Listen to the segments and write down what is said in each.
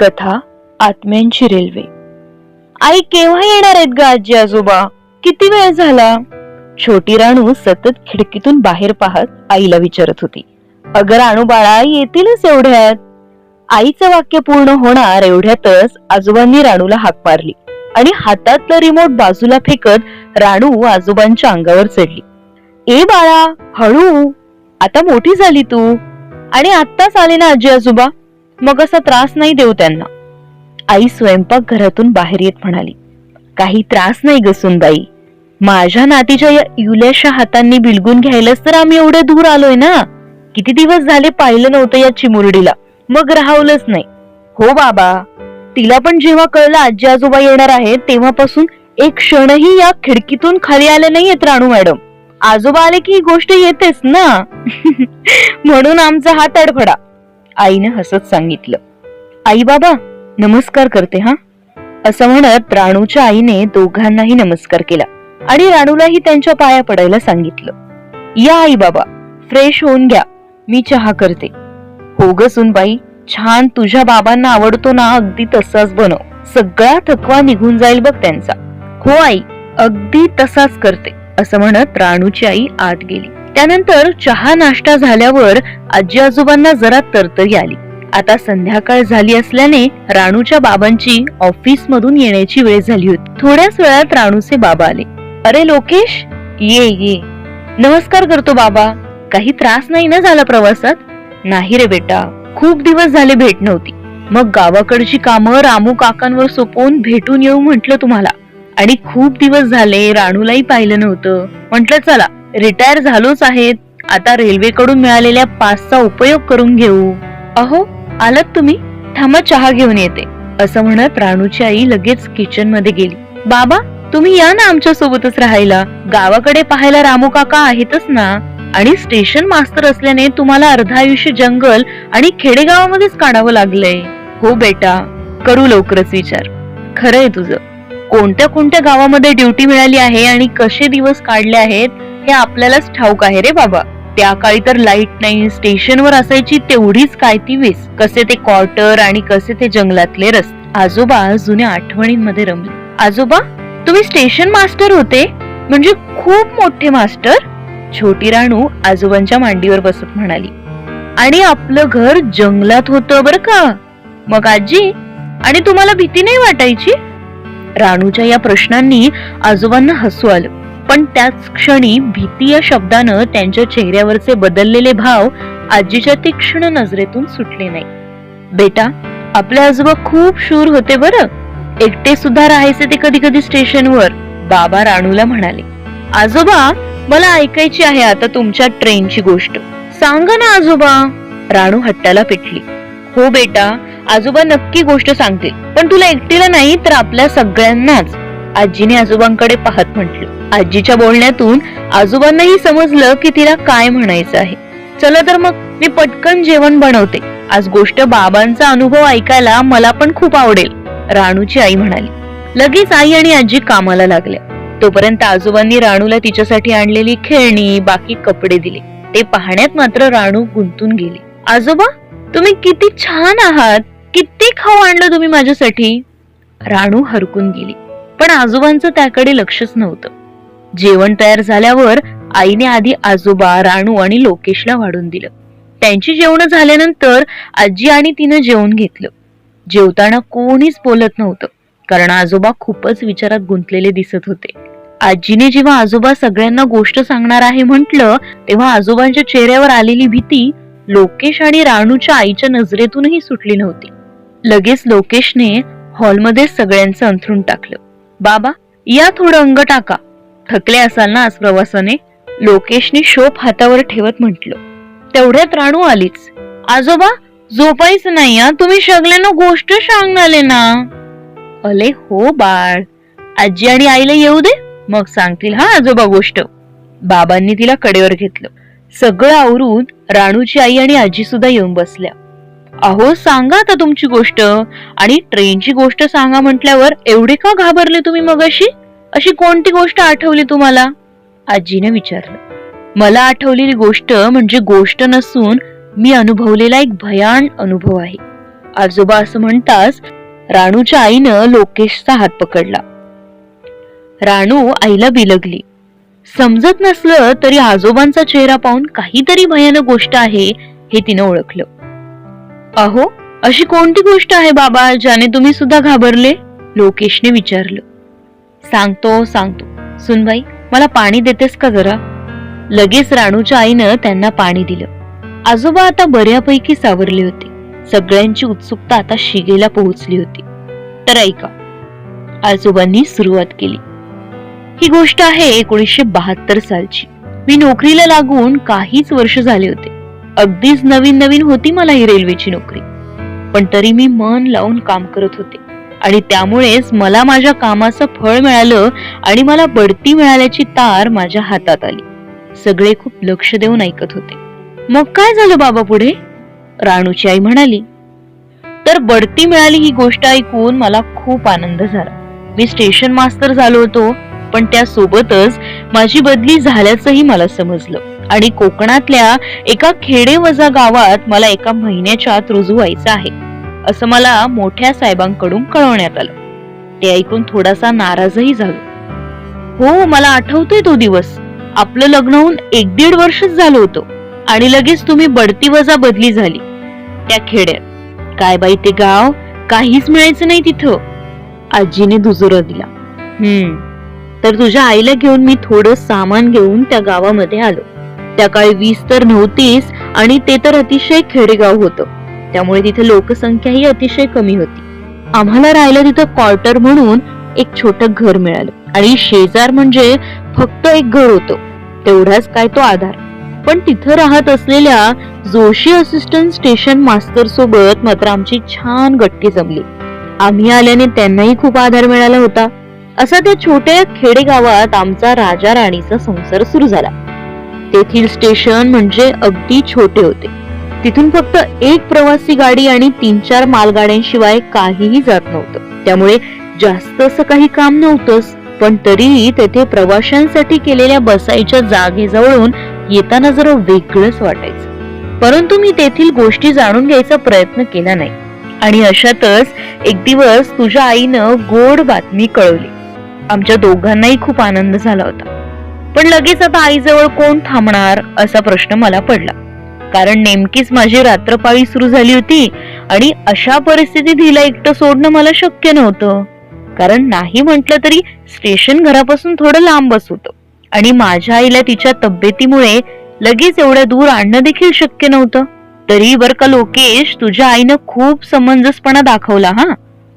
कथा आत्म्यांची रेल्वे. आई केव्हा येणार आहेत ग आजी आजोबा? किती वेळ झाला? छोटी राणू सतत खिडकीतून बाहेर पाहत आईला विचारत होती. अगं राणू बाळा, येतीलच एवढ्यात. आईचं वाक्य पूर्ण होणार एवढ्यातच आजोबांनी राणूला हाक मारली आणि हातातलं रिमोट बाजूला फेकत राणू आजोबांच्या अंगावर चढली. ए बाळा, हळू, आता मोठी झाली तू आणि आत्ताच आले ना आजी आजोबा, मग असा त्रास नाही देऊ त्यांना. आई स्वयंपाक घरातून बाहेर येत म्हणाली, काही त्रास नाही ग सुनबाई, माझ्या नातीच्या या इवल्याशा हातांनी बिलगून घ्यायलाच तर आम्ही एवढ्या दूर आलोय ना. किती दिवस झाले पाहिलं नव्हतं या चिमुरडीला, मग राहवलंच नाही. हो बाबा, तिला पण जेव्हा कळलं आजी आजोबा येणार आहेत तेव्हापासून एक क्षणही या खिडकीतून खाली आले नाहीयेत राणू मॅडम. आजोबा आले की ही गोष्ट येतेच ना. म्हणून आमचा हा तडफडा, आईने हसत सांगितलं. आई बाबा नमस्कार करते हा, असं म्हणत राणूच्या आईने दोघांनाही नमस्कार केला आणि राणूलाही त्यांच्या पाया पडायला सांगितलं. या आई बाबा, फ्रेश होऊन घ्या, मी चहा करते. हो ग सुनबाई, छान, तुझ्या बाबांना आवडतो ना अगदी तसाच बनव, सगळा थकवा निघून जाईल बघ त्यांचा. हो आई, अगदी तसाच करते, असं म्हणत राणूची आई आत गेली. त्यानंतर चहा नाश्ता झाल्यावर आजी आजोबांना जरा तरतरी आली. आता संध्याकाळ झाली असल्याने राणूच्या बाबांची ऑफिस मधून येण्याची वेळ झाली होती. थोड्याच वेळात राणूचे बाबा आले. अरे लोकेश, ये ये. नमस्कार करतो बाबा, काही त्रास नाही ना झाला प्रवासात? नाही रे बेटा, खूप दिवस झाले भेट नव्हती, मग गावाकडची कामं रामू काकांवर सोपवून भेटून येऊ म्हटलं तुम्हाला. आणि खूप दिवस झाले राणूलाही पाहिलं नव्हतं, म्हटलं चला रिटायर झालोच आहेत, आता रेल्वेकडून मिळालेल्या पासचा उपयोग करून घेऊ. अहो आलात तुम्ही, थांबा चहा घेऊन येते, असं म्हणत राणूची आई लगेच किचन मध्ये गेली. बाबा तुम्ही या ना आमच्या सोबतच राहायला, गावाकडे पाहायला रामू काका आहेतच ना, आणि स्टेशन मास्तर असल्याने तुम्हाला अर्ध आयुष्य जंगल आणि खेडेगावामध्येच काढावं लागलंय. हो बेटा, करू लवकरच विचार. खरंय तुझं, कोणत्या कोणत्या गावामध्ये ड्युटी मिळाली आहे आणि कसे दिवस काढले आहेत हे आपल्यालाच ठाऊक आहे रे बाबा. त्या काळी तर लाईट नाही, स्टेशनवर असायची तेवढीच काय ती वीस, कसे ते क्वार्टर आणि कसे ते जंगलातले रस्ते. आजोबा जुन्या आठवणींमध्ये रमले. आजोबा तुम्ही स्टेशन मास्टर होते, म्हणजे खूप मोठे मास्टर? छोटी राणू आजोबांच्या मांडीवर बसत म्हणाली. आणि आपलं घर जंगलात होतं बर का. मग आजी, आणि तुम्हाला भीती नाही वाटायची? राणूच्या या प्रश्नांनी आजोबांना हसू आलं, पण त्याच क्षणी भीती या शब्दानं त्यांच्या चेहऱ्यावरचे बदललेले भाव आजीच्या तीक्ष्ण नजरेतून सुटले नाही. बेटा, आपले आजोबा खूप शूर होते बरं, एकटे सुद्धा राहायचे ते कधी कधी स्टेशनवर, बाबा राणूला म्हणाले. आजोबा मला ऐकायची आहे आता तुमच्या ट्रेनची गोष्ट, सांगा ना आजोबा. राणू हट्टाला पेटली. हो बेटा, आजोबा नक्की गोष्ट सांगतील, पण तुला एकटीला नाही तर आपल्या सगळ्यांनाच, आजीने आजोबांकडे पाहत म्हटलं. आजीच्या बोलण्यातून आजोबांनाही समजलं की तिला काय म्हणायचं आहे. चला तर मग मी पटकन जेवण बनवते, आज गोष्ट बाबांचा अनुभव ऐकायला मला पण खूप आवडेल, राणूची आई म्हणाली. लगेच आई आणि आजी कामाला लागल्या. तोपर्यंत आजोबांनी राणूला तिच्यासाठी आणलेली खेळणी, बाकी कपडे दिले. ते पाहण्यात मात्र राणू गुंतून गेली. आजोबा तुम्ही किती छान आहात, किती खाऊ आणलं तुम्ही माझ्यासाठी. राणू हरकून गेली, पण आजोबांचं त्याकडे लक्षच नव्हतं. जेवण तयार झाल्यावर आईने आधी आजोबा, राणू आणि लोकेशला वाढून दिलं. त्यांची जेवण झाल्यानंतर आजी आणि तिनं जेवण घेतलं. जेवताना कोणीच बोलत नव्हतं, कारण आजोबा खूपच विचारात गुंतलेले दिसत होते. आजीने जेव्हा आजोबा सगळ्यांना गोष्ट सांगणार आहे म्हटलं, तेव्हा आजोबांच्या चेहऱ्यावर आलेली भीती लोकेश आणि राणूच्या आईच्या नजरेतूनही सुटली नव्हती. लगेच लोकेशने हॉलमध्ये सगळ्यांचं अंथरूण टाकलं. बाबा या, थोडं अंग टाका, थकले असाल ना आज प्रवासाने, लोकेशने शोप हातावर ठेवत म्हटलं. तेवढ्यात राणू आलीच. आजोबा झोपायचं नाही, तुम्ही सगळ्यांना गोष्ट सांगणारे ना. अले हो बाळ, आजी आणि आईला येऊ दे, मग सांगतील हा आजोबा गोष्ट. बाबांनी तिला कडेवर घेतलं. सगळं आवरून राणूची आई आणि आजी सुद्धा येऊन बसल्या. अहो सांगा आता तुमची गोष्ट, आणि ट्रेनची गोष्ट सांगा म्हटल्यावर एवढे का घाबरले तुम्ही मगाशी? अशी कोणती गोष्ट आठवली तुम्हाला? आजीने विचारलं. मला आठवलेली गोष्ट म्हणजे गोष्ट नसून मी अनुभवलेला एक भयान अनुभव आहे. आजोबा असं म्हणताच राणूच्या आईनं लोकेशचा हात पकडला. राणू आईला बिलगली. समजत नसलं तरी आजोबांचा चेहरा पाहून काहीतरी भयानक गोष्ट आहे हे तिनं ओळखलं. अहो, अशी कोणती गोष्ट आहे बाबा ज्याने तुम्ही सुद्धा घाबरले? लोकेशने विचारलं. सांगतो सुनबाई, मला पाणी देतेस का जरा? लगेच राणूच्या आईनं त्यांना पाणी दिलं. आजोबा आता बऱ्यापैकी सावरले होते. सगळ्यांची उत्सुकता आता शिगेला पोहोचली होती. तर ऐका, आजोबांनी सुरुवात केली. ही गोष्ट आहे 1972 सालची. मी नोकरीला लागून काहीच वर्ष झाले होते. अगदीच नवीन होती मला ही रेल्वेची नोकरी. पण तरी मी मन लावून काम करत होते आणि त्यामुळेच मला माझ्या कामाचं फळ मिळालं आणि मला बढती मिळाल्याची तार माझ्या हातात आली. सगळे खूप लक्ष देऊन ऐकत होते. मग काय झालं बाबा पुढे? राणूची आई म्हणाली. तर बढती मिळाली ही गोष्ट ऐकून मला खूप आनंद झाला. मी स्टेशन मास्तर झालो होतो, पण त्यासोबतच माझी बदली झाल्याचंही मला समजलं आणि कोकणातल्या एका खेडेवजा गावात मला 1 महिन्याच्या आत रुजू व्हायचं आहे असं मला मोठ्या साहेबांकडून कळवण्यात आलं. ते ऐकून थोडासा नाराजही झालो. हो, मला आठवतोय तो दिवस. आपलं लग्न होऊन 1-1.5 वर्षच झालं होतं आणि लगेच तुम्ही बढती वजा बदली झाली त्या खेड्यात. काय बाई ते गाव, काहीच मिळायचं नाही तिथं. आजीने दुजोरा दिला. तर तुझ्या आईला घेऊन मी थोडं सामान घेऊन त्या गावामध्ये आलो. त्या काळी वीज तर नव्हतीच आणि ते तर अतिशय खेडेगाव होतं, त्यामुळे तिथे लोकसंख्याही अतिशय कमी होती. आम्हाला राहायला तिथं क्वार्टर म्हणून एक छोटं घर मिळालं आणि शेजार म्हणजे फक्त एक घर होतं. तेवढाच काय तो आधार. पण तिथं राहत असलेल्या जोशी असिस्टंट स्टेशन मास्तर सोबत मात्र आमची छान गट्टी जमली. आम्ही आल्याने त्यांनाही खूप आधार मिळाला होता. असा त्या छोट्या खेडेगावात आमचा राजा राणीचा संसार सुरू झाला. तेथील स्टेशन म्हणजे अगदी छोटे होते. तिथून फक्त एक प्रवासी गाडी आणि 3-4 मालगाड्यांशिवाय काहीही जात नव्हतं. त्यामुळे जास्त असं काही काम नव्हतंच. पण तरीही तेथे प्रवाशांसाठी केलेल्या बसायच्या जागेजवळून येताना जरा वेगळंच वाटायचं. परंतु मी तेथील गोष्टी जाणून घ्यायचा प्रयत्न केला नाही. आणि अशातच एक दिवस तुझ्या आईनं गोड बातमी कळवली. आमच्या दोघांनाही खूप आनंद झाला होता. पण लगेच आता आईजवळ कोण थांबणार असा प्रश्न मला पडला. कारण नेमकीच माझी रात्रपाळी सुरू झाली होती आणि अशा परिस्थितीत हिला एकटं सोडणं मला शक्य नव्हतं. कारण नाही म्हटलं तरी स्टेशन घरापासून थोडं लांबच होतं आणि माझ्या आईला तिच्या तब्येतीमुळे लगेच एवढ्या दूर आणणं देखील शक्य नव्हतं. तरी बर का लोकेश, तुझ्या आईनं खूप समंजसपणा दाखवला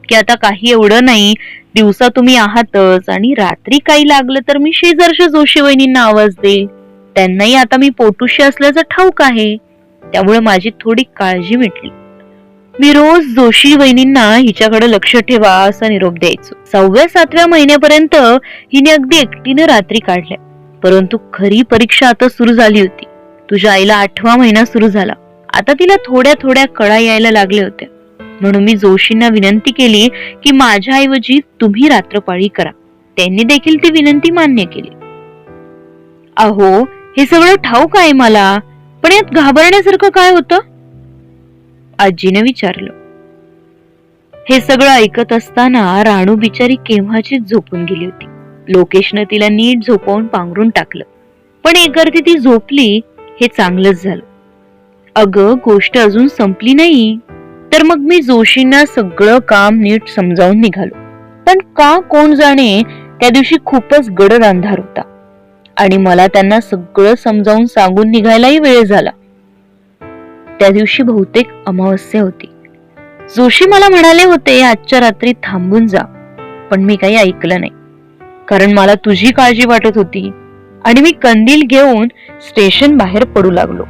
की आता काही एवढं नाही, दिवसा तुम्ही आहातच आणि रात्री काही लागलं तर मी शेजारच्या जोशी वहिनींना आवाज देईल. त्यांनाही आता मी पोटुशी असल्याचं ठाऊक आहे, त्यामुळे माझी थोडी काळजी मिटली. मी रोज जोशी वहिनींना हिच्याकडे लक्ष ठेवा असा निरोप द्यायचो. 6व्या-7व्या महिन्यापर्यंत हिने अगदी एकटीने रात्री काढल्या. परंतु खरी परीक्षा आता सुरू झाली होती. तुझ्या आईला 8वा महिना सुरू झाला. आता तिला थोड्या थोड्या कळा यायला लागल्या होत्या. म्हणून मी जोशींना विनंती केली की माझ्या ऐवजी तुम्ही रात्रपाळी करा. त्यांनी देखील ती विनंती मान्य केली. अहो, हे सगळं ठाऊक आहे मला, पण यात घाबरण्यासारखं काय होतं? आजीने विचारलं. हे सगळं ऐकत असताना राणू बिचारी केव्हाचीच झोपून गेली होती. लोकेशनं तिला नीट झोपवून पांघरून टाकलं. पण एकअर्थी ती झोपली हे चांगलंच झालं. अगं, गोष्ट अजून संपली नाही. तर मग मी जोशींना सगळं काम नीट समजावून निघालो. पण का कोण जाणे, त्या दिवशी खूपच गडद अंधार होता आणि मला त्यांना सगळं समजावून सांगून निघायलाही वेळ झाला. त्या दिवशी बहुतेक अमावस्या होती. जोशी मला म्हणाले होते आजच्या रात्री थांबून जा, पण मी काही ऐकलं नाही. कारण मला तुझी काळजी वाटत होती आणि मी कंदील घेऊन स्टेशन बाहेर पडू लागलो.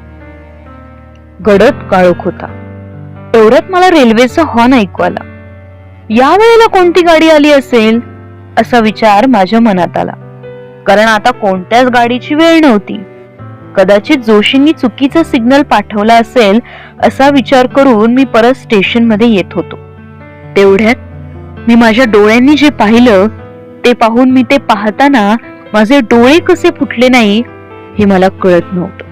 गडद काळोख होता. एवढ्यात मला रेल्वेचा हॉर्न ऐकू आला. या वेळेला कोणती गाडी आली असेल असा विचार माझ्या मनात आला. कारण आता कोणत्याच गाडीची वेळ नव्हती. कदाचित जोशींनी चुकीचा सिग्नल पाठवला असेल असा विचार करून मी परत स्टेशन मध्ये येत होतो. तेवढ्यात मी माझ्या डोळ्यांनी जे पाहिलं ते पाहून मी ते पाहताना माझे डोळे कसे फुटले नाही हे मला कळत नव्हतं.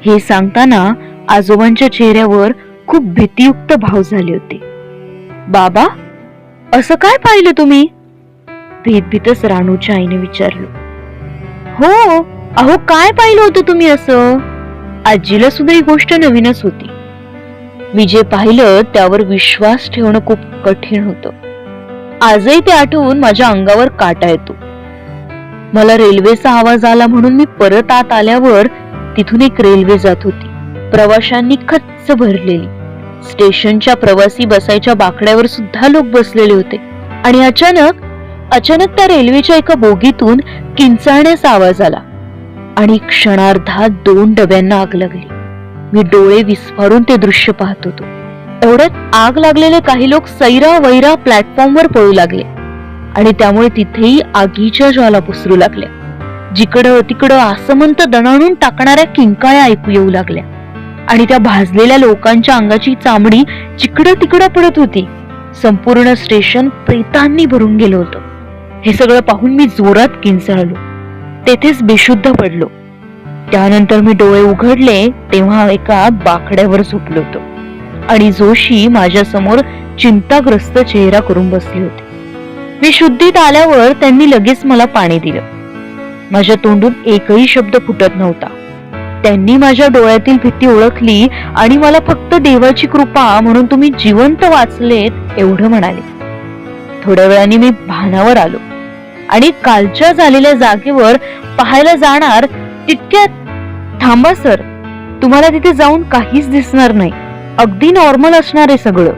हे सांगताना आजोबांच्या चेहऱ्यावर खूप भीतीयुक्त भाव झाले होते. बाबा, असं काय पाहिलं तुम्ही? भीतभीतच राणूच्या आईने विचारलं. हो, अहो काय पाहिलं होतं तुम्ही असं? आजीला सुद्धा ही गोष्ट नवीनच होती. मी जे पाहिलं त्यावर विश्वास ठेवणं खूप कठीण होतं. आजही ते आठवून माझ्या अंगावर काटा येतो. मला रेल्वेचा आवाज आला म्हणून मी परत आत आल्यावर तिथून एक रेल्वे जात होती. प्रवाशांनी खच्च भरलेली. स्टेशनच्या प्रवासी बसायच्या बाकड्यावर सुद्धा लोक बसलेले होते. आणि अचानक त्या रेल्वेच्या एका बोगीतून किंचाळण्याचा आवाज आला आणि क्षणार्धात 2 डब्यांना आग लागली. मी डोळे विस्फारून ते दृश्य पाहत होतो. एवढ्यात आग लागलेले काही लोक सैरा वैरा प्लॅटफॉर्मवर पळू लागले आणि त्यामुळे तिथेही आगीच्या ज्वाला पसरू लागल्या. जिकडं तिकडं आसमंत दणाणून टाकणाऱ्या किंकाळ्या ऐकू येऊ लागल्या आणि त्या भाजलेल्या लोकांच्या अंगाची चामडी जिकडं तिकडं पडत होती. संपूर्ण स्टेशन प्रेतांनी भरून गेलं होतं. हे सगळं पाहून मी जोरात किंचाळलो. तेथेच बेशुद्ध पडलो. त्यानंतर मी डोळे उघडले तेव्हा एका बाकड्यावर झोपलो होतो आणि जोशी माझ्या समोर चिंताग्रस्त चेहरा करून बसले होते. मी शुद्धीत आल्यावर त्यांनी लगेच मला पाणी दिलं. माझ्या तोंडून एकही शब्द फुटत नव्हता. त्यांनी माझ्या डोळ्यातील भीती ओळखली आणि मला फक्त देवाची कृपा म्हणून तुम्ही जिवंत वाचलेत एवढं म्हणाले. थोड्या वेळाने मी भानावर आलो आणि कालच्या झालेल्या जागेवर पाहायला जाणार तितक्यात, थांबा सर, तुम्हाला तिथे जाऊन काहीच दिसणार नाही, अगदी नॉर्मल असणार आहे सगळं,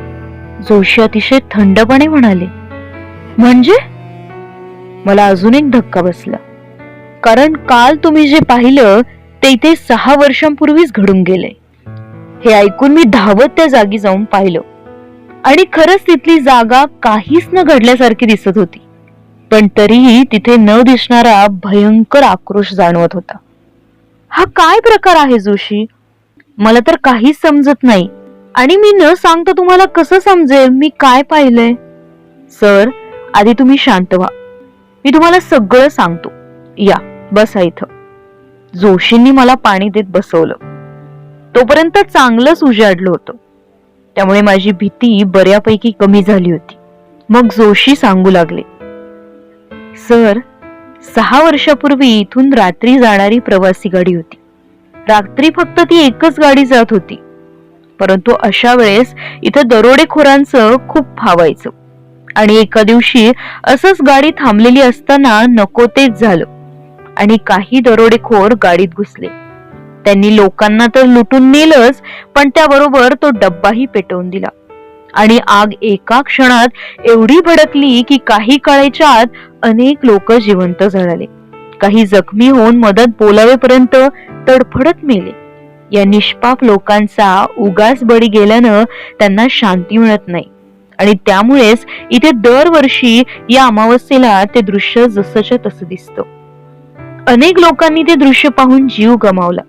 जोशी अतिशय थंडपणे म्हणाले. म्हणजे? मला अजून एक धक्का बसला. कारण काल तुम्ही जे पाहिलं ते इथे 6 वर्षांपूर्वीच घडून गेले. हे ऐकून मी धावत त्या जागी जाऊन पाहिलं आणि खरंच तिथली जागा काहीच न घडल्यासारखी दिसत होती. पण तरीही तिथे न दिसणारा भयंकर आक्रोश जाणवत होता. हा काय प्रकार आहे जोशी? मला तर काहीच समजत नाही आणि मी न सांगता तुम्हाला कसं समजेल मी काय पाहिलंय? सर, आधी तुम्ही शांत व्हा, मी तुम्हाला सगळं सांगतो. या बसा इथं. जोशींनी मला पाणी देत बसवलं. तोपर्यंत चांगलंच उजाडलं होतं, त्यामुळे माझी भीती बऱ्यापैकी कमी झाली होती. मग जोशी सांगू लागले. सर, 6 वर्षापूर्वी इथून रात्री जाणारी प्रवासी गाडी होती. रात्री फक्त ती एकच गाडी जात होती. परंतु अशा वेळेस इथं दरोडेखोरांचं खूप फावायचं आणि एका दिवशी असंच गाडी थांबलेली असताना नको तेच झालं आणि काही दरोडेखोर गाडीत घुसले. त्यांनी लोकांना तर लुटून नेलंच, पण त्याबरोबर तो डब्बाही पेटवून दिला आणि आग एका क्षणात एवढी भडकली की काही काळाच्या आत अनेक लोक जिवंत जळाले. काही जखमी होऊन मदत बोलावेपर्यंत तडफडत मेले. या निष्पाप लोकांचा उगाच बळी गेल्यानं त्यांना शांती मिळत नाही आणि त्यामुळेच इथे दरवर्षी या अमावस्येला ते दृश्य जसंच्या तसं दिसतं. अनेक लोकांनी ते दृश्य पाहून जीव गमावला.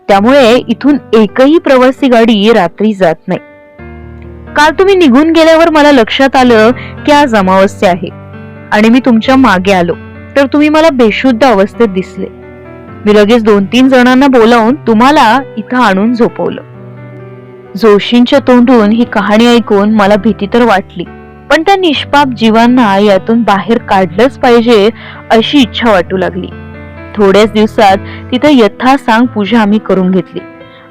त्यामुळे इथून एकही प्रवासी गाडी रात्री जात नाही. काल तुम्ही निघून गेल्यावर मला लक्षात आलं की आज अमावस्या आहे आणि मी तुमच्या मागे आलो तर तुम्ही मला बेशुद्ध अवस्थेत दिसले. मी लगेच 2-3 जणांना बोलावून तुम्हाला इथं आणून झोपवलं. जोशींच्या तोंडून ही कहाणी ऐकून मला भीती तर वाटली, पण त्या निष्पाप जीवांना यातून बाहेर काढलंच पाहिजे अशी इच्छा वाटू लागली. थोड्याच दिवसात तिथे यथासांग पूजा आम्ही करून घेतली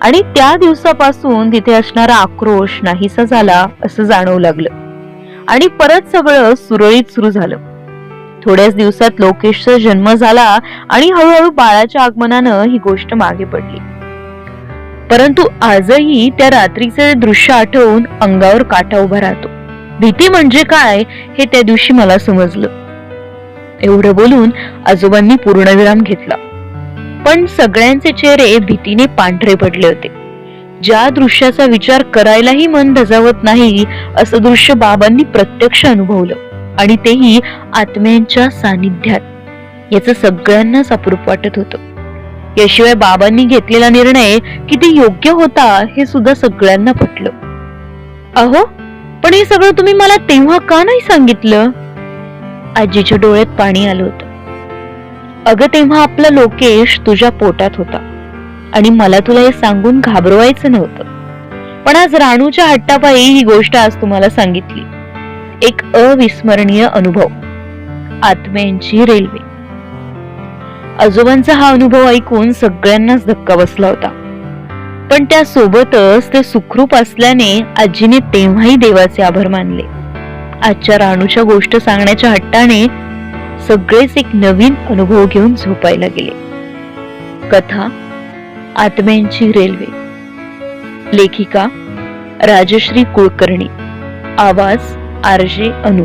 आणि त्या दिवसापासून तिथे असणारा आक्रोश नाहीसा झाला असं जाणवू लागलं आणि परत सगळं सुरळीत सुरू झालं. थोड्याच दिवसात लोकेशचा जन्म झाला आणि हळूहळू बाळाच्या आगमनानं ही गोष्ट मागे पडली. परंतु आजही त्या रात्रीचे दृश्य आठवून अंगावर काटा उभा राहतो. भीती म्हणजे काय हे त्या दिवशी मला समजलं. एवढं बोलून आजोबांनी पूर्णविराम घेतला, पण सगळ्यांचे चेहरे भीतीने पांढरे पडले होते. ज्या दृश्याचा विचार करायलाही मन धजावत नाही असं दृश्य बाबांनी प्रत्यक्ष अनुभवलं आणि तेही आत्म्यांच्या सानिध्यात. याचं सगळ्यांनाच अप्रूप वाटत होतं. याशिवाय बाबांनी घेतलेला निर्णय किती योग्य होता हे सुद्धा सगळ्यांना पटलं. अहो, पण हे सगळं तुम्ही मला तेव्हा का नाही सांगितलं? आजीच्या डोळ्यात पाणी आलं होतं. अगं, तेव्हा आपला लोकेश तुझ्या पोटात होता आणि मला तुला हे सांगून घाबरवायचं नव्हतं, पण आज राणूच्या हट्टापायी ही गोष्ट आज तुम्हाला सांगितली. एक अविस्मरणीय अनुभव. आत्म्यांची रेल्वे. आजोबांचा हा अनुभव ऐकून सगळ्यांनाच धक्का बसला होता. पण त्यासोबतच ते सुखरूप असल्याने आजीने तेव्हाही देवाचे आभार मानले. आजच्या राणूच्या गोष्ट सांगण्याच्या हट्टाने सगळेच एक नवीन अनुभव घेऊन झोपायला गेले. कथा आत्म्यांची रेल्वे. लेखिका राजश्री कुलकर्णी. आवाज आरजे अनु.